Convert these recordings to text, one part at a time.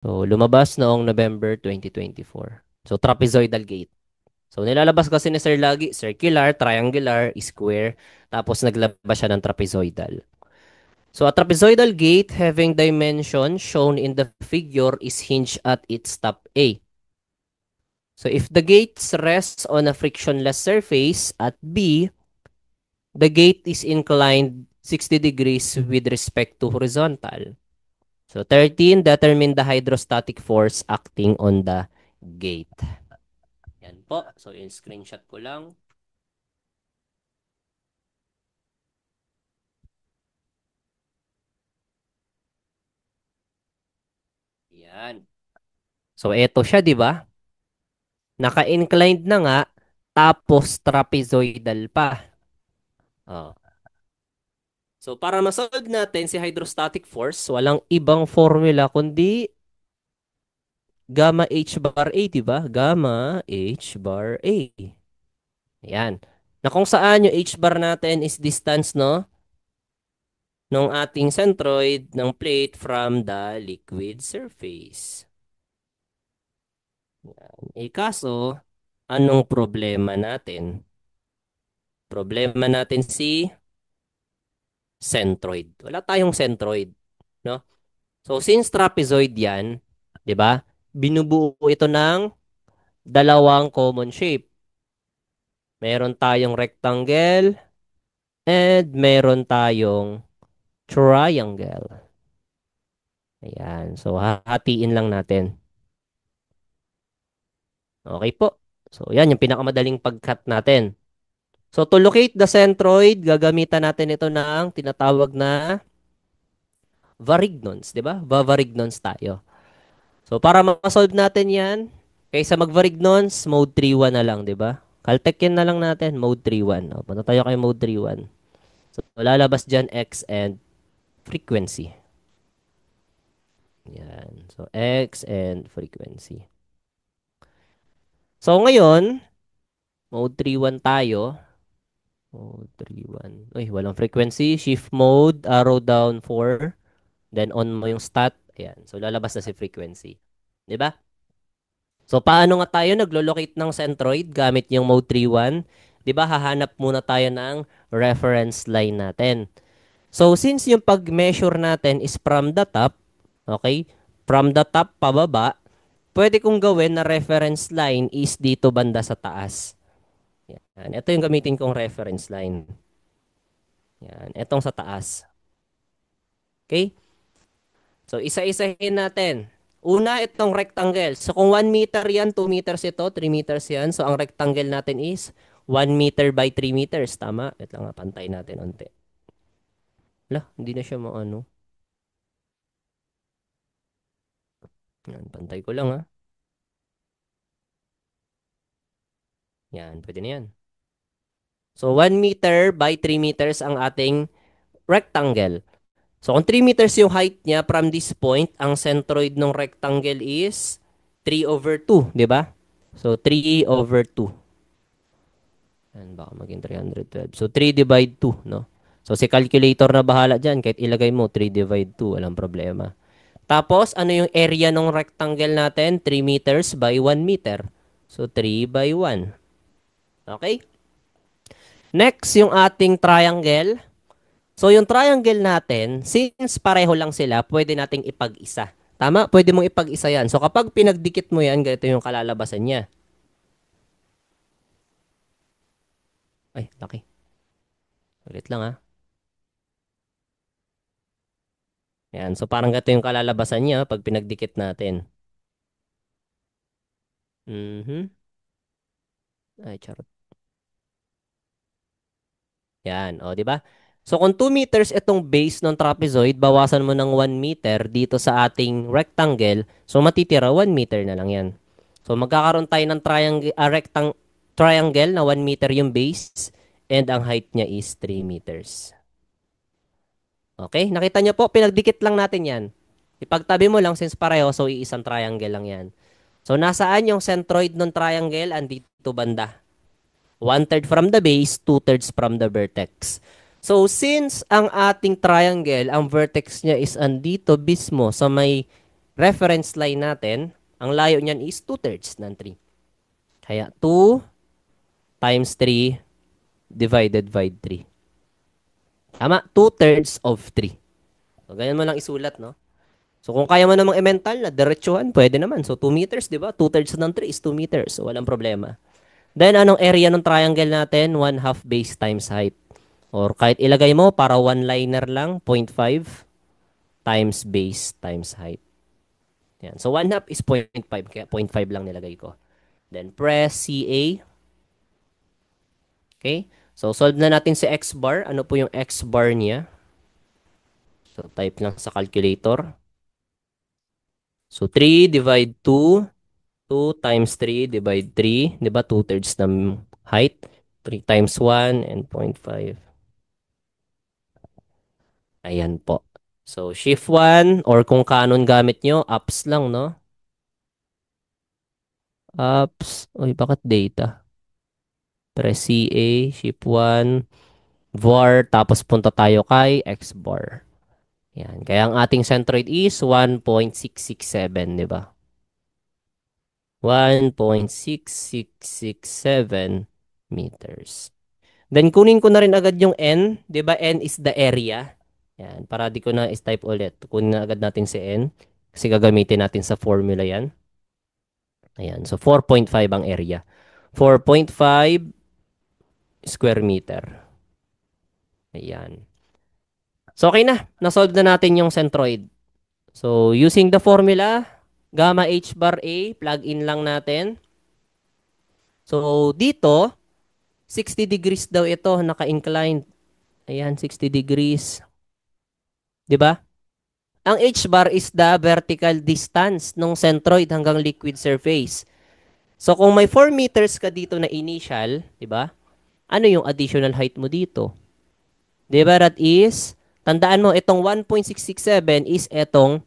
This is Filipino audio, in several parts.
So, lumabas noong November 2024. So, trapezoidal gate. So, nilalabas kasi ni Sir lagi, circular, triangular, square, tapos naglabas siya ng trapezoidal. So, a trapezoidal gate having dimension shown in the figure is hinged at its top A. So, if the gate rests on a frictionless surface at B, the gate is inclined 60 degrees with respect to horizontal. So, 13, determine the hydrostatic force acting on the gate. Yan po. So, yung screenshot ko lang. Yan. So, eto siya, di ba? Naka-inclined na nga, tapos trapezoidal pa. Oh. So, para masolve natin si hydrostatic force, walang ibang formula kundi gamma h bar A, di ba? Gamma h bar A. Yan. Na kung saan yung h bar natin is distance, no? Ng ating centroid ng plate from the liquid surface. Yan. Kaso, anong problema natin? Problema natin si centroid. Wala tayong centroid, no? So since trapezoid 'yan, 'di ba? Binubuo ito ng dalawang common shape. Meron tayong rectangle and meron tayong triangle. Ayan. So hahatiin lang natin. Okay po. So yan yung pinakamadaling pag-cut natin. So to locate the centroid, gagamitan natin ito ng tinatawag na varignons, 'di ba? Varignons tayo. So, para ma-solve natin yan, kaysa mag-varignons, mode 3.1 na lang, di ba? Caltech yan na lang natin, mode 3.1. O, punta tayo kay mode 3.1. So, lalabas dyan X and frequency. Yan. So, X and frequency. So, ngayon, mode 3.1 tayo. Mode 3.1. Uy, walang frequency. Shift mode, arrow down 4. Then, on mo yung stat. Ayan. So, lalabas na si frequency. Di ba? So, paano nga tayo naglo-locate ng centroid gamit yung mode 3.1? 'Di ba, hahanap muna tayo ng reference line natin. So, since yung pag-measure natin is from the top, okay? From the top pababa, pwede kong gawin na reference line is dito banda sa taas. Yan. Ito yung gamitin kong reference line. Yan. Itong sa taas. Okay? So, isa-isahin natin. Una, itong rectangle. So, kung 1 meter yan, 2 meters ito, 3 meters yan. So, ang rectangle natin is 1 meter by 3 meters. Tama? Ito lang, pantay natin unti. Wala, hindi na siya maano. Yan, pantay ko lang ha. Yan, pwede na yan. So, 1 meter by 3 meters ang ating rectangle. So, kung 3 meters yung height niya from this point, ang centroid ng rectangle is 3 over 2, di ba? So, 3 over 2. Yan, baka maging 312. So, 3 divide 2, no? So, si calculator na bahala dyan. Kahit ilagay mo, 3 divide 2, walang problema. Tapos, ano yung area ng rectangle natin? 3 meters by 1 meter. So, 3 by 1. Okay? Next, yung ating triangle. So, yung triangle natin, since pareho lang sila, pwede nating ipag-isa. Tama? Pwede mong ipag-isa yan. So, kapag pinagdikit mo yan, ganito yung kalalabasan niya. Ay, laki. Ulit lang ha. Yan. So, parang ganito yung kalalabasan niya pag pinagdikit natin. Mhm. Ay, charot. Yan. O, di ba? So, kung 2 meters itong base ng trapezoid, bawasan mo ng 1 meter dito sa ating rectangle. So, matitira 1 meter na lang yan. So, magkakaroon tayo ng triangle na 1 meter yung base and ang height niya is 3 meters. Okay? Nakita niyo po, pinagdikit lang natin yan. Ipagtabi mo lang since pareho, so iisang triangle lang yan. So, nasaan yung centroid ng triangle? Andito banda. 1/3 from the base, 2/3 from the vertex. So, since ang ating triangle, ang vertex niya is andito mismo sa may reference line natin, ang layo niyan is 2/3 ng 3. Kaya 2 times 3 divided by 3. Tama? 2/3 of 3. So, ganyan mo lang isulat, no? So, kung kaya mo namang i-mental na, diretsuhan, pwede naman. So, 2 meters, di ba? 2/3 ng 3 is 2 meters. So, walang problema. Then, anong area ng triangle natin? 1/2 base times height. Or kahit ilagay mo, para one-liner lang, 0.5 times base times height. Yan. So, 1/2 is 0.5. Kaya 0.5 lang nilagay ko. Then, press CA. Okay? So, solve na natin si X bar. Ano po yung X bar niya? So, type lang sa calculator. So, 3 divide 2. 2 times 3 divide 3. Diba? 2/3 ng height. 3 times 1 and 0.5. Ayan po. So, shift 1 or kung kanon gamit nyo, ups lang, no? Ups. Uy, bakit data? Press CA, shift 1, var, tapos punta tayo kay X bar. Yan. Kaya ang ating centroid is 1.667, di ba? 1.6667 meters. Then, kunin ko na rin agad yung N. Di ba? N is the area. Yan. Para di ko na is-type ulit. Kunin na agad natin si N. Kasi gagamitin natin sa formula yan. Ayan. So, 4.5 ang area. 4.5 square meter. Ayan. So, okay na. Nasolve na natin yung centroid. So, using the formula, gamma h bar A, plug in lang natin. So, dito, 60 degrees daw ito, naka-inclined. Ayan, 60 degrees. 'Di ba? Ang h bar is the vertical distance ng centroid hanggang liquid surface. So, kung may 4 meters ka dito na initial, 'di ba? Ano yung additional height mo dito? 'Di ba? That is, tandaan mo, itong 1.667 is itong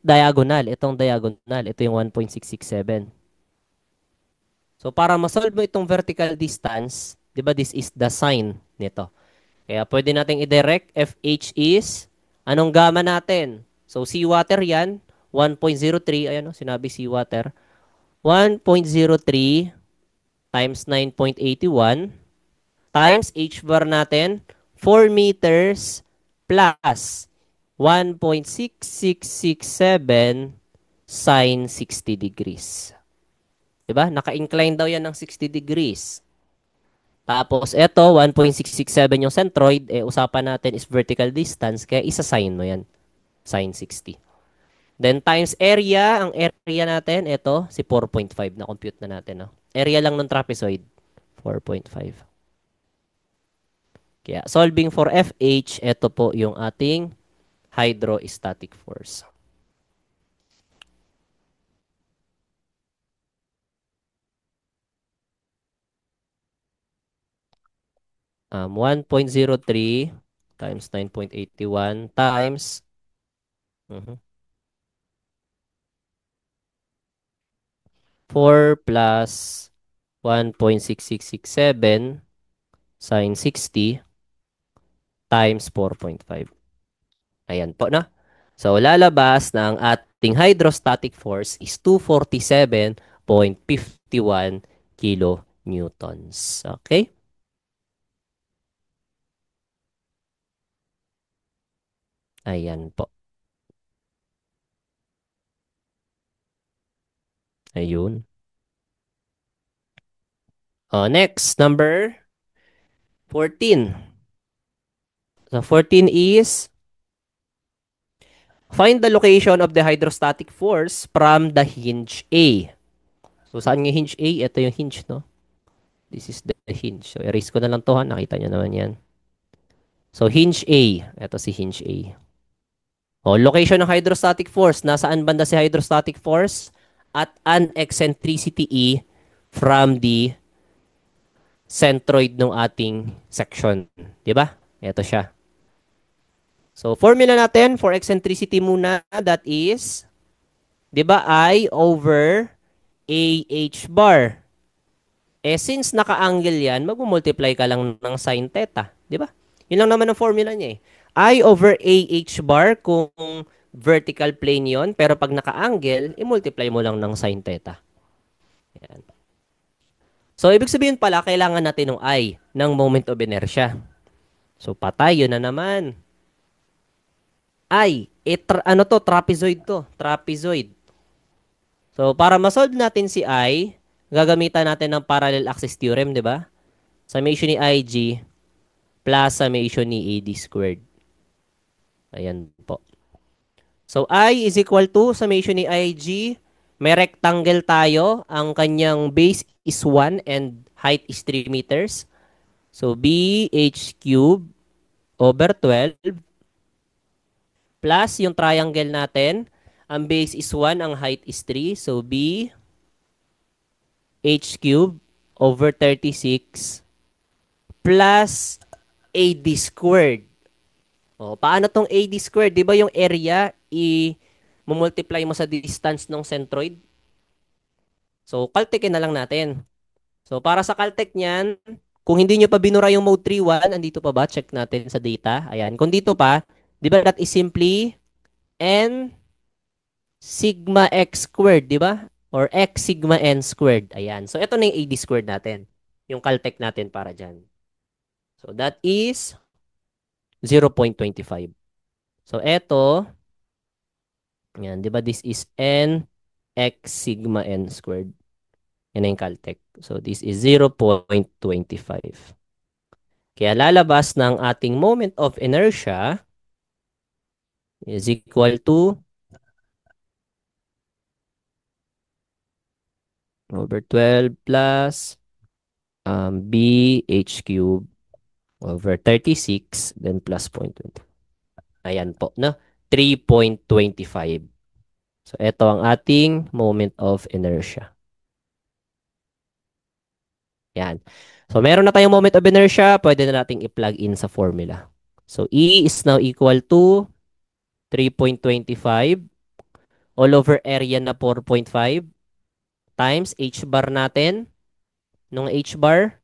diagonal. Itong diagonal. Ito yung 1.667. So, para masolve mo itong vertical distance, di ba, this is the sine nito. Kaya pwede nating i-direct. FH is, anong gamma natin? So, seawater yan. 1.03. Ayan, sinabi seawater. 1.03 times 9.81 times H bar natin, 4 meters plus 1.6667 sine 60 degrees. Diba? Naka-incline daw yan ng 60 degrees. Tapos, eto, 1.667 yung centroid. Usapan natin is vertical distance. Kaya isa-sine mo yan. Sine 60. Then, times area. Ang area natin, eto, si 4.5. Na-compute na natin. No? Area lang ng trapezoid. 4.5. Kaya, solving for FH, eto po yung ating hydrostatic force. 1.03 times 9.81 times 4 plus 1.6667 sine 60 times 4.5. Ayan po na. So, lalabas na ang ating hydrostatic force is 247.51 kilonewtons. Okay? Ayan po. Ayun. Next, number 14. So, 14 is find the location of the hydrostatic force from the hinge A. So, saan yung hinge A? Ito yung hinge, no? This is the hinge. So, erase ko na lang to, ha? Nakita nyo naman yan. So, hinge A. Ito si hinge A. Location ng hydrostatic force. Nasaan banda si hydrostatic force? At an eccentricity E from the centroid ng ating section. Diba? Ito siya. So, formula natin for eccentricity muna, that is, diba, I over AH bar. Since naka-angle yan, mag-multiply ka lang ng sin theta. Diba? Yun lang naman ang formula niya eh. I over AH bar kung vertical plane yon, pero pag naka-angle, i-multiply mo lang ng sine theta. Yan. So, ibig sabihin pala, kailangan natin ng I, ng moment of inertia. So, patay, yun na naman. I, ano to, trapezoid to. Trapezoid. So, para ma-solve natin si I, gagamitan natin ng parallel axis theorem, di ba? Summation ni IG plus summation ni AD squared. Ayan po. So, I is equal to summation ni IG. May rectangle tayo. Ang kanyang base is 1 and height is 3 meters. So, BH cube over 12 plus yung triangle natin. Ang base is 1, ang height is 3. So, B H cube over 36 plus AD squared. O, paano tong AD squared? Di ba yung area i-multiply mo sa distance ng centroid? So, caltekin na lang natin. So, para sa caltech niyan, kung hindi nyo pa binura yung mode 3.1, andito pa ba? Check natin sa data. Ayan. Kung dito pa, di ba that is simply n sigma x squared, di ba? Or x sigma n squared. Ayan. So, ito na yung AD squared natin. Yung caltech natin para dyan. So, that is 0.25. So, ito, yan, di ba this is n x sigma n squared. Yan na yung caltech. So, this is 0.25. Kaya lalabas ng ating moment of inertia is equal to over 12 plus BH cube over 36 then plus 0.20. Ayan po, no? 3.25. So, ito ang ating moment of inertia. Yan. So, meron na tayong moment of inertia. Pwede na nating i-plug in sa formula. So, E is now equal to 3.25 all over area na 4.5 times H bar natin. Nung H bar,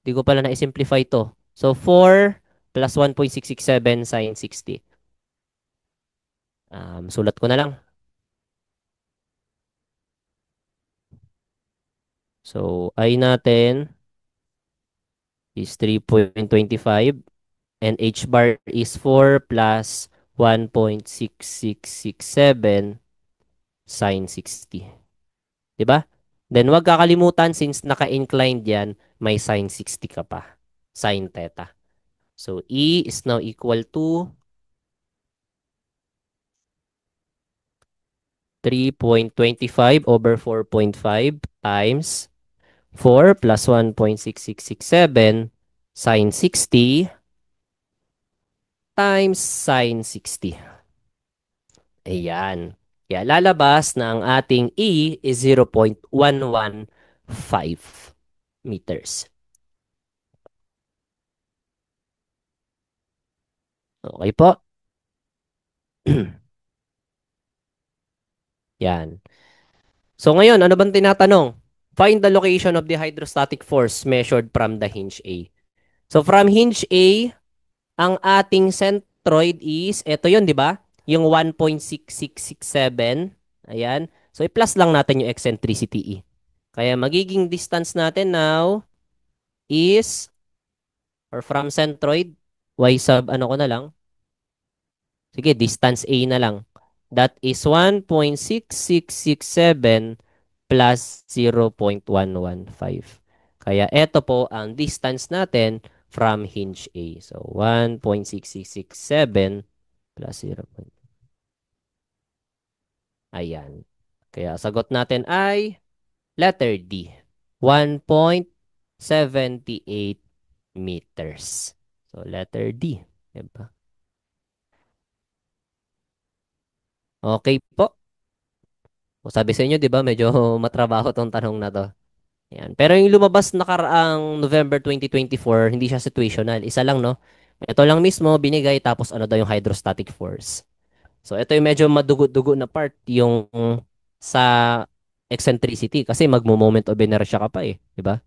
di ko pala na-simplify to. So, 4 plus 1.667 sine 60. Sulat ko na lang. So, I natin is 3.25 and H bar is 4 plus 1.6667 sine 60. 'Di ba? Then wag kakalimutan since naka-inclined 'yan, may sine 60 ka pa. Sine theta. So E is now equal to 3.25 over 4.5 times 4 plus 1.6667 sine 60 times sine 60. Ayan. Kaya lalabas na ang ating E is 0.115 meters. Okay po? Yan. So ngayon, ano bang tinatanong? Find the location of the hydrostatic force measured from the hinge A. So from hinge A, ang ating centroid is, ito yun, di ba? Yung 1.6667. Ayan. So i-plus lang natin yung eccentricity E. Kaya magiging distance natin now is, or from centroid, y sub, ano ko na lang? Sige, distance A na lang. That is 1.6667 plus 0.115. Kaya ito po ang distance natin from hinge A. So, 1.6667 plus 0. Ayan. Kaya sagot natin ay letter D. 1.78 meters. So, letter D. Diba? Okay po. O sabi sa inyo, di ba, medyo matrabaho tong tanong na to. Yan. Pero yung lumabas nakaraang November 2024, hindi siya situational. Isa lang, no? Ito lang mismo, binigay, tapos ano daw yung hydrostatic force. So, ito yung medyo madugo-dugo na part, yung sa eccentricity. Kasi magmo-moment of inertia ka pa eh. Di ba?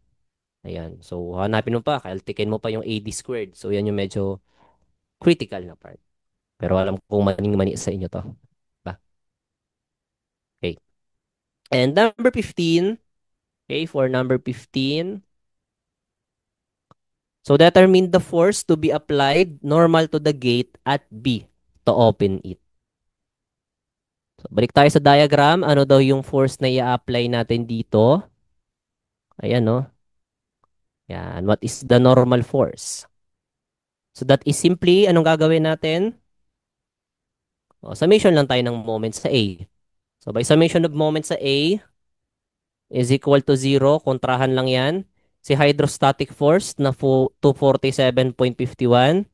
Ayan. So, hanapin mo pa, kaltikin mo pa yung AD squared. So, yan yung medyo critical na part. Pero alam kong maning-mani sa inyo to. Ba? Okay. And number 15, okay, for number 15, so determine the force to be applied normal to the gate at B to open it. So, balik tayo sa diagram. Ano daw yung force na i-apply natin dito? Ayan, no? Yan. What is the normal force? So that is simply, anong gagawin natin? O, summation lang tayo ng moments sa A. So by summation of moments sa A is equal to 0. Kontrahan lang yan. Si hydrostatic force na 247.51.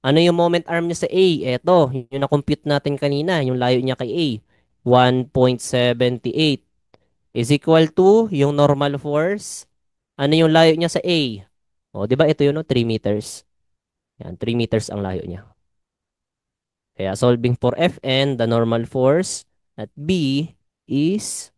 Ano yung moment arm niya sa A? Eto, yung na-compute natin kanina, yung layo niya kay A. 1.78 is equal to yung normal force. Ano yung layo niya sa A? O, di ba ito yun, no? 3 meters. Yan, 3 meters ang layo niya. Kaya solving for Fn, the normal force at B is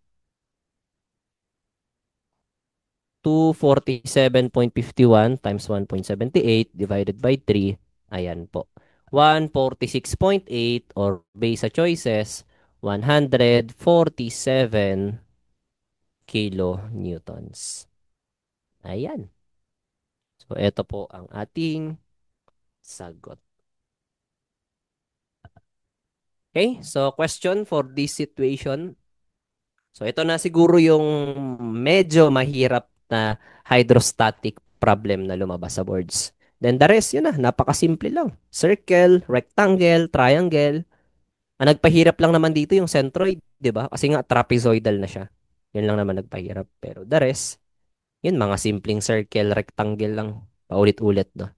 247.51 times 1.78 divided by 3. Ayan po. 146.8 or base sa choices, 147 kilonewtons. Ayan. So, ito po ang ating sagot. Okay, so question for this situation. So ito na siguro yung medyo mahirap na hydrostatic problem na lumabas sa boards. Then the rest, yun na, napakasimple lang. Circle, rectangle, triangle. Ang nagpahirap lang naman dito yung centroid, di ba? Kasi nga trapezoidal na siya. Yun lang naman nagpahirap. Pero the rest, yun mga simpleng circle, rectangle lang. Paulit-ulit, no?